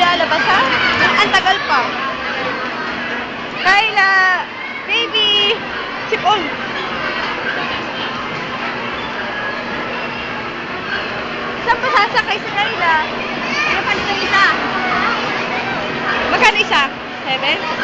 lalabas ha? Ang tagal pa. Kyla! Baby! Sipon! Saan pa sasakay si Kyla? Magkano isa? 7?